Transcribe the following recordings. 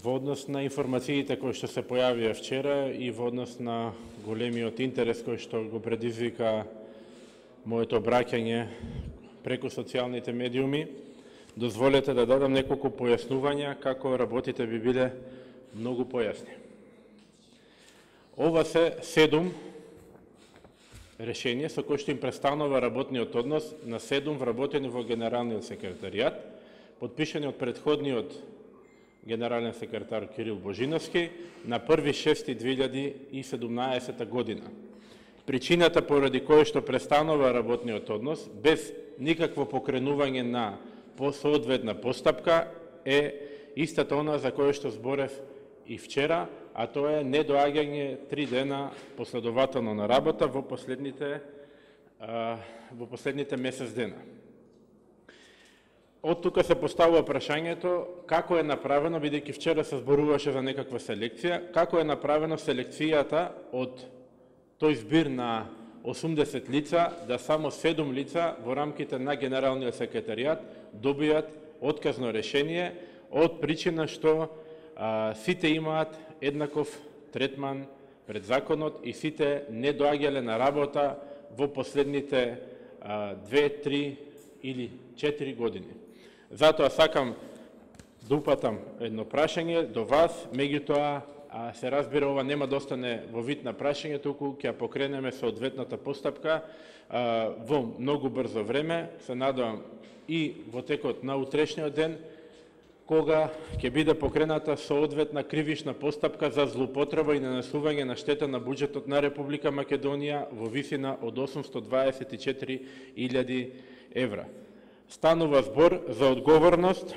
Во однос на информациите кои што се појавија вчера и во однос на големиот интерес кој што го предизвика моето обраќање преку социјалните медиуми, дозволете да дадам неколку појаснувања како работите би биле многу појасни. Ова се 7 решение со кои што им престанува работниот однос на 7 вработени во Генералниот секретаријат, подпишани од претходниот генерален секретар Кирил Божиновски на 1.6.2017 година. Причината поради која што престанува работниот однос без никакво покренување на соодветна постапка е истата она за која што зборев и вчера, а тоа е недоаѓање 3 дена последователно на работа во последните месец дена. Од тука се поставува прашањето како е направено, бидејќи вчера се зборуваше за некаква селекција, како е направено селекцијата од тој збир на 80 лица, да само 7 лица во рамките на Генералниот секретаријат добијат отказно решение од причина што сите имаат еднаков третман пред законот и сите не доаѓале на работа во последните 2, 3 или 4 години. Затоа сакам да упатам едно прашање до вас, меѓутоа се разбира ова нема да остане во вид на прашање, туку ќе покренеме соодветната постапка во многу брзо време, се надевам и во текот на утрешниот ден, кога ќе биде покрената соодветна кривична постапка за злоупотреба и нанесување на штета на буџетот на Република Македонија во висина од 824.000 евра. Станува збор за одговорност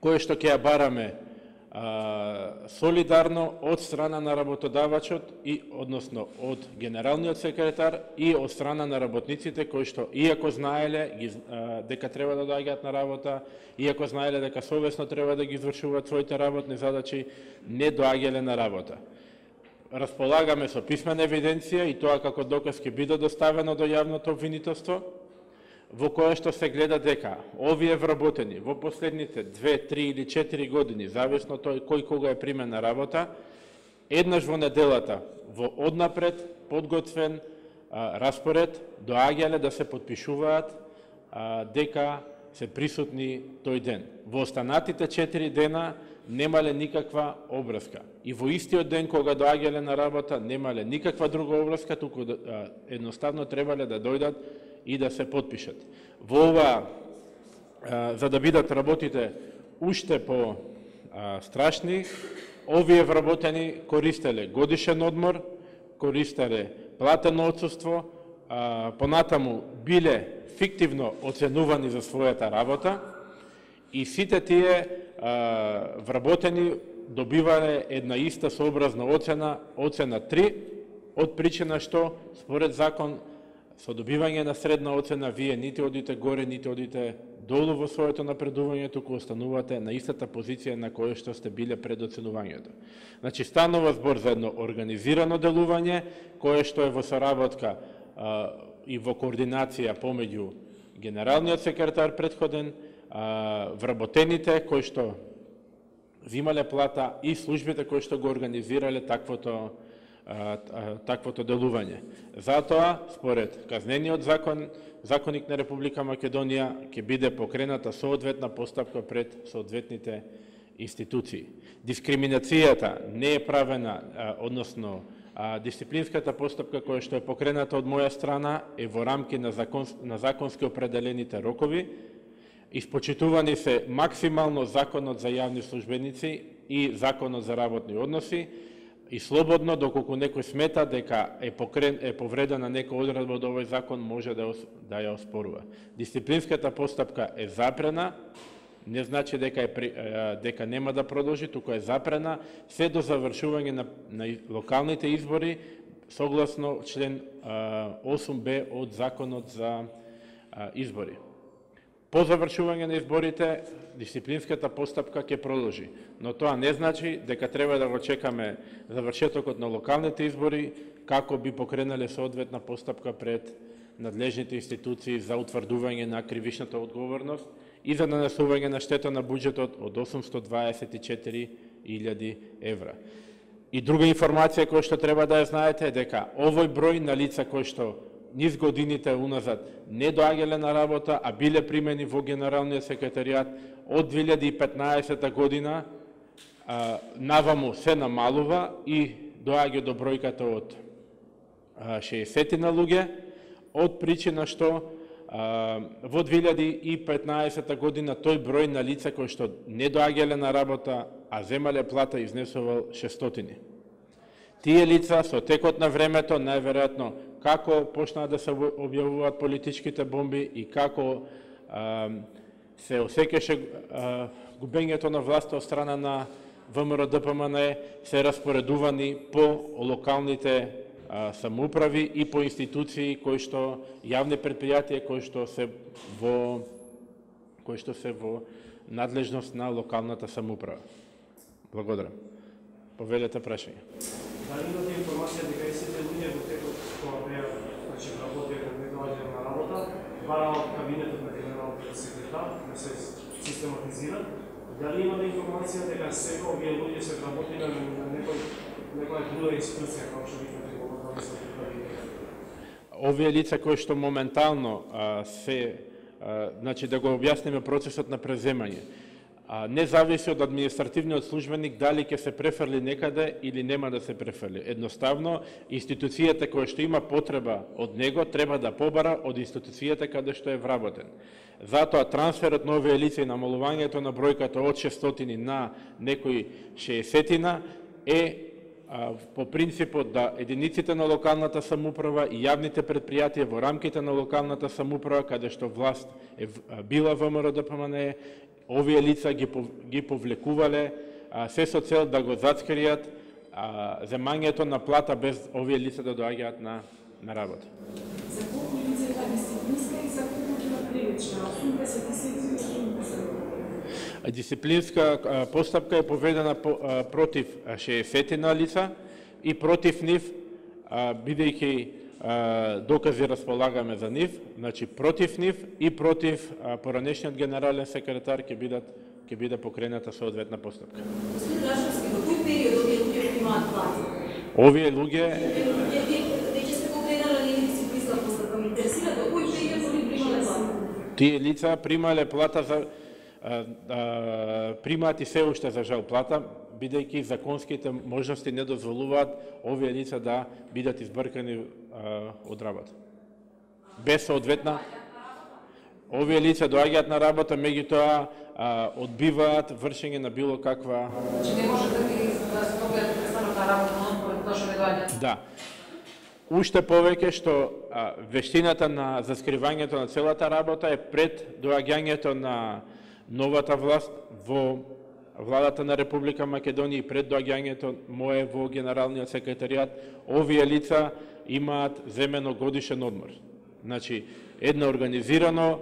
која што ќе ја бараме солидарно од страна на работодавачот и односно од генералниот секретар и од страна на работниците кои што иако знаеле дека треба да доаѓаат на работа, иако знаеле дека совесно треба да ги извршуваат своите работни задачи, не доаѓале на работа. Располагаме со писмена евиденција и тоа како доказ ќе биде доставено до јавното обвинителство, во која што се гледа дека овие вработени во последните 2, 3 или 4 години, зависно тој кој кога е примен на работа, еднаш во неделата во однапред подготвен распоред доаѓале да се потпишуваат дека се присутни тој ден. Во останатите 4 дена немале никаква обврска. И во истиот ден кога доаѓале на работа немале никаква друга обврска, туку едноставно требале да дојдат и да се потпишат. Во ова, за да бидат работите уште по страшни, овие вработени користеле годишен одмор, користеле платено отсуство, понатаму биле фиктивно оценувани за својата работа и сите тие вработени добивале една иста сообразна оцена 3, од причина што според закон со добивање на средна оцена вие нити одите горе, нити одите долу во своето напредување, туку останувате на истата позиција на која што сте биле пред оценувањето. Значи, станува збор за едно организирано делување, кое што е во соработка и во координација помеѓу генералниот секретар претходен, вработените кои што взимале плата и службите кои што го организирале таквото делување. Затоа, според казнениот законник на Република Македонија, ќе биде покрената соодветна постапка пред соодветните институции. Дискриминацијата не е правена, односно дисциплинската постапка која што е покрената од моја страна е во рамки на законски определените рокови. Испочитувани се максимално законот за јавни службеници и законот за работни односи, и слободно, доколку некој смета дека е повредена некоја одредба од овој закон, може да ја оспорува. Дисциплинската постапка е запрена, не значи дека нема да продолжи, туку е запрена се до завршување на локалните избори согласно член 8б од законот за избори. По завршување на изборите, дисциплинската постапка ќе продолжи, но тоа не значи дека треба да го чекаме завршетокот на локалните избори, како би покренале соодветна постапка пред надлежните институции за утврдување на кривичната одговорност и за нанесување на штета на буџетот од 824 евра. И друга информација која што треба да ја знаете е дека овој број на лица кои што низ годините уназад не доаѓале на работа, а биле примени во Генералниот секретаријат од 2015 година наваму се намалува и доаѓа до бројката од 60 на луѓе, од причина што во 2015 година тој број на лица кои што не доаѓале на работа, а земале плата, изнесувал 600. Тие лица со текот на времето, најверојатно, како почнаа да се објавуваат политичките бомби и како се осеќаше губењето на власта од страна на ВМРО ДПМН, се распоредувани по локалните самоуправи и по институции кои што јавни предпријатија кои што се во надлежност на локалната самоуправа. Благодарам. Повелете прашање. Дали имате информација дека сите луѓе во текот кога беа работеле не доаѓале на работа, бараа од кабинетот на генералниот секретар да се систематизира? Дали имате информација дека сега овие луѓе се работеле на некоја друга институција, како што викате во локалниот кабинет? Овие лица кои што моментално значи да го објасниме процесот на преземање, не зависи од административниот службеник дали ќе се префрли некаде или нема да се префрли. Едноставно, институцијата која што има потреба од него треба да побара од институцијата каде што е вработен. Затоа трансферот на овие лица и намалувањето на бројката од 600 на некои 60 е по принципот да единиците на локалната самоуправа и јавните предпријатија во рамките на локалната самоуправа, каде што власт е била ВМРО ДПМН, овие лица ги повлекувале се со цел да го зацкријат земањето на плата без овие лица да доаѓаат на работа. За колку лица е таа дисциплинска и за колку има кривична? 80 Дисциплинска постапка е поведена против 60 лица и против нив, бидејќи докази располагаме за нив, значи против нив и против поранешниот генерален секретар ќе биде покрената соодветна постапка. Господин Рашевски, во кој период овие луѓе имаат плати? Овие луѓе Веќе сте покренале дисциплинска постапка, ме интересира во кој период овие примале плати? тие лица примале плата за примаат и се уште за жал плата, бидејќи законските можности не дозволуваат овие лица да бидат избркани од работа. Без соодветна, овие лица доаѓаат на работа, меѓутоа одбиваат вршење на било каква... Значи не може да ги спогледат престанат на работа, но поради тоа што не доаѓаат? Да. Уште повеќе што вештината на заскривањето на целата работа е пред доаѓањето на новата власт во владата на Република Македонија и пред доаѓањето мое во Генералниот секретаријат, овие лица имаат земено годишен одмор. Значи, едно организирано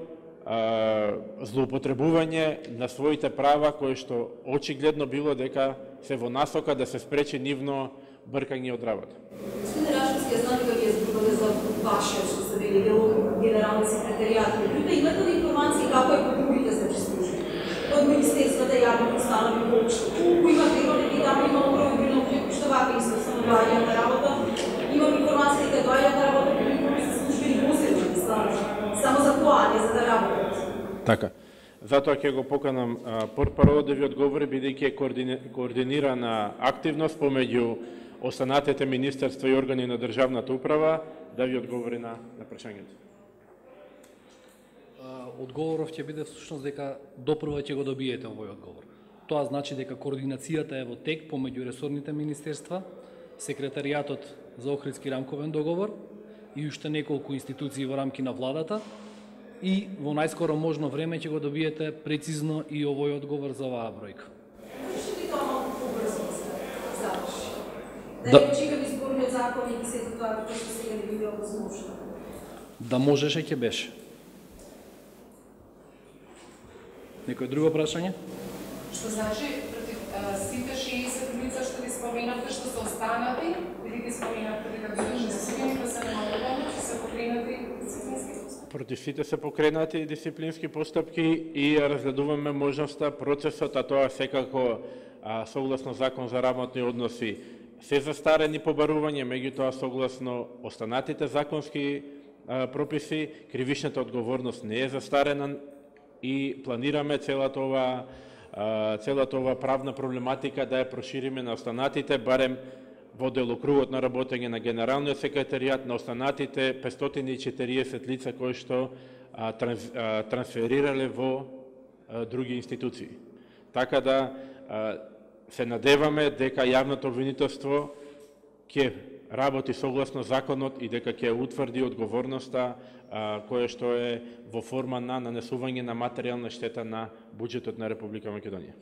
злоупотребување на своите права, кое што очигледно било дека се во насока да се спречи нивно бркање од работа. Господин Рашевски, ја знам дека вие зборувале за ваше, што се вели дело Генерални секретаријат, меѓутоа имате ли информации како е по другите служби? Од министерствата јавни установи воопшто. Колку имате и таму има огромен број што вака исто само доаѓаат на работа. Имам информација дека доаѓаат на работа кои се службени возила, само за тоа, не за да работат. Така. Затоа ќе го поканам портпаролот да ви одговори, бидејќи е координирана активност помеѓу останатите министерства и органи на државната управа, да ви одговори на прашањето. Одговоров ќе биде всушност дека допрва ќе го добиете овој одговор. Тоа значи дека координацијата е во тек помеѓу ресорните министерства, секретаријатот за Охридски рамковен договор и уште неколку институции во рамки на владата, и во најскоро можно време ќе го добиете прецизно и овој одговор за оваа бројка. Можете ли тоа малку побрзо да се заврши? Да. Да чекам изборниот закон и сето тоа што сега не би било возможно. Да можеше ќе беше. Некој друго прашање? Што значи против сите 60 лица што ги споменавте што се останати, или ги споменавте дека биле 60 да се намалуваме, што се покренати дисциплински постапки? Против сите се покренати дисциплински постапки и разгледуваме можноста процесот, а тоа секако согласно Закон за работни односи се застарени побарување, меѓутоа согласно останатите законски прописи, кривичната одговорност не е застарена и планираме целата ова правна проблематика да ја прошириме на останатите, барем во делокругот на работење на Генералниот секретаријат, на останатите 540 лица кои што трансферирале во други институции. Така да се надеваме дека јавното обвинителство ќе работи согласно законот и дека ќе утврди одговорноста која што е во форма на нанесување на материјална штета на буџетот на Република Македонија.